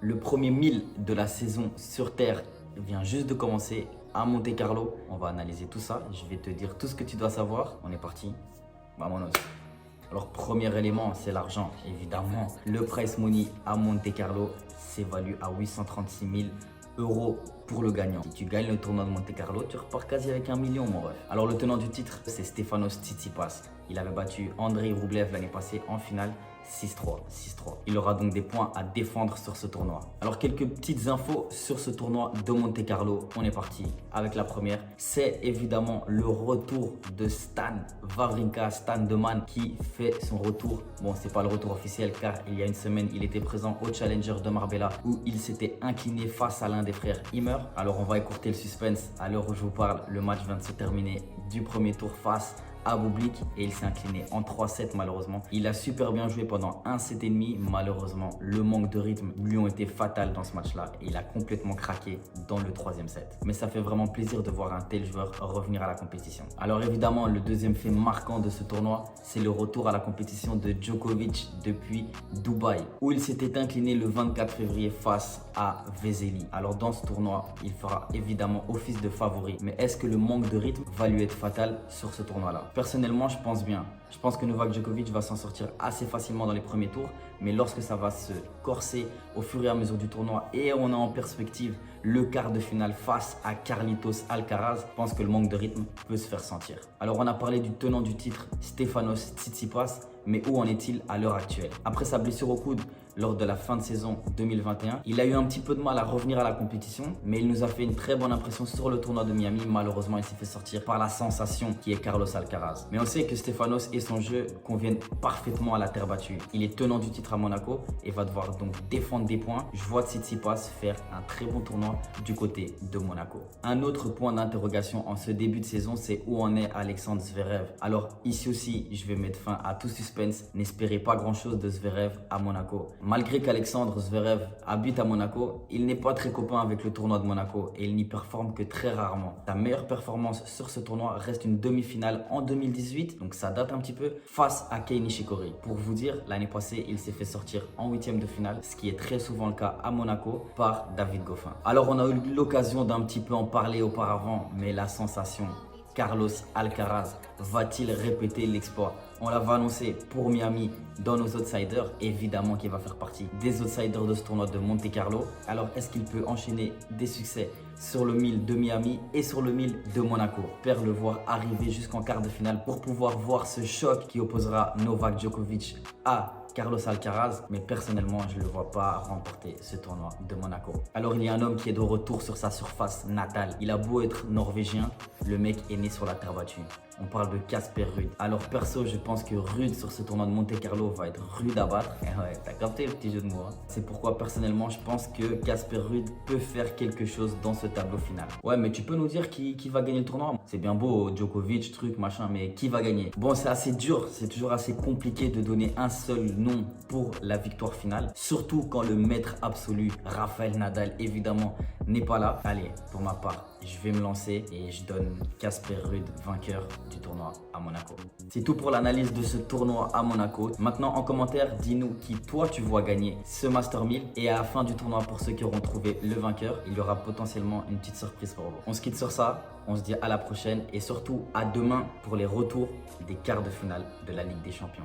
Le premier 1000 de la saison sur Terre vient juste de commencer à Monte-Carlo. On va analyser tout ça. Je vais te dire tout ce que tu dois savoir. On est parti. Vamonos. Alors, premier élément, c'est l'argent, évidemment. Le price money à Monte-Carlo s'évalue à 836 000 euros pour le gagnant. Si tu gagnes le tournoi de Monte-Carlo, tu repars quasi avec 1 million, mon ref. Alors, le tenant du titre, c'est Stefanos Tsitsipas. Il avait battu Andrei Rublev l'année passée en finale 6-3. Il aura donc des points à défendre sur ce tournoi. Alors, quelques petites infos sur ce tournoi de Monte-Carlo. On est parti avec la première. C'est évidemment le retour de Stan Wawrinka, Stan de Man, qui fait son retour. Bon, c'est pas le retour officiel car il y a une semaine, il était présent au Challenger de Marbella où il s'était incliné face à l'un des frères Ymer. Alors, on va écourter le suspense. À l'heure où je vous parle, le match vient de se terminer du premier tour face à Bublik et il s'est incliné en 3-7 malheureusement. Il a super bien joué pendant un set et demi. Malheureusement, le manque de rythme lui ont été fatal dans ce match-là et il a complètement craqué dans le troisième set. Mais ça fait vraiment plaisir de voir un tel joueur revenir à la compétition. Alors évidemment, le deuxième fait marquant de ce tournoi, c'est le retour à la compétition de Djokovic depuis Dubaï où il s'était incliné le 24 février face à Vesely. Alors dans ce tournoi, il fera évidemment office de favori. Mais est-ce que le manque de rythme va lui être fatal sur ce tournoi-là? Personnellement, je pense bien. Je pense que Novak Djokovic va s'en sortir assez facilement dans les premiers tours. Mais lorsque ça va se corser au fur et à mesure du tournoi et on a en perspective le quart de finale face à Carlitos Alcaraz, je pense que le manque de rythme peut se faire sentir. Alors on a parlé du tenant du titre, Stefanos Tsitsipas. Mais où en est-il à l'heure actuelle? Après sa blessure au coude lors de la fin de saison 2021, il a eu un petit peu de mal à revenir à la compétition, mais il nous a fait une très bonne impression sur le tournoi de Miami. Malheureusement, il s'est fait sortir par la sensation qui est Carlos Alcaraz. Mais on sait que Stefanos et son jeu conviennent parfaitement à la terre battue. Il est tenant du titre à Monaco et va devoir donc défendre des points. Je vois Tsitsipas faire un très bon tournoi du côté de Monaco. Un autre point d'interrogation en ce début de saison, c'est où en est Alexandre Zverev. Alors ici aussi, je vais mettre fin à tout suspense. N'espérez pas grand chose de Zverev à Monaco. Malgré qu'Alexandre Zverev habite à Monaco, il n'est pas très copain avec le tournoi de Monaco et il n'y performe que très rarement. Sa meilleure performance sur ce tournoi reste une demi-finale en 2018, donc ça date un petit peu, face à Kei Nishikori. Pour vous dire, l'année passée, il s'est fait sortir en huitième de finale, ce qui est très souvent le cas à Monaco, par David Goffin. Alors on a eu l'occasion d'un petit peu en parler auparavant, mais la sensation Carlos Alcaraz va-t-il répéter l'exploit? On l'avait annoncé pour Miami dans nos outsiders. Évidemment qu'il va faire partie des outsiders de ce tournoi de Monte-Carlo. Alors, est-ce qu'il peut enchaîner des succès sur le 1000 de Miami et sur le 1000 de Monaco? J'espère le voir arriver jusqu'en quart de finale pour pouvoir voir ce choc qui opposera Novak Djokovic à Carlos Alcaraz, mais personnellement, je ne le vois pas remporter ce tournoi de Monaco. Alors, il y a un homme qui est de retour sur sa surface natale. Il a beau être norvégien, le mec est né sur la terre battue. On parle de Casper Ruud. Alors, perso, je pense que Ruud sur ce tournoi de Monte-Carlo va être rude à battre. Et ouais, t'as capté le petit jeu de mots. Hein. C'est pourquoi, personnellement, je pense que Casper Ruud peut faire quelque chose dans ce tableau final. Ouais, mais tu peux nous dire qui va gagner le tournoi? C'est bien beau, Djokovic, truc, machin, mais qui va gagner? Bon, c'est assez dur. C'est toujours assez compliqué de donner un seul nom pour la victoire finale. Surtout quand le maître absolu, Rafael Nadal, évidemment, n'est pas là. Allez, pour ma part, je vais me lancer et je donne Casper Ruud vainqueur du tournoi à Monaco. C'est tout pour l'analyse de ce tournoi à Monaco. Maintenant, en commentaire, dis-nous qui toi tu vois gagner ce Master 1000. Et à la fin du tournoi, pour ceux qui auront trouvé le vainqueur, il y aura potentiellement une petite surprise pour vous. On se quitte sur ça. On se dit à la prochaine et surtout à demain pour les retours des quarts de finale de la Ligue des Champions.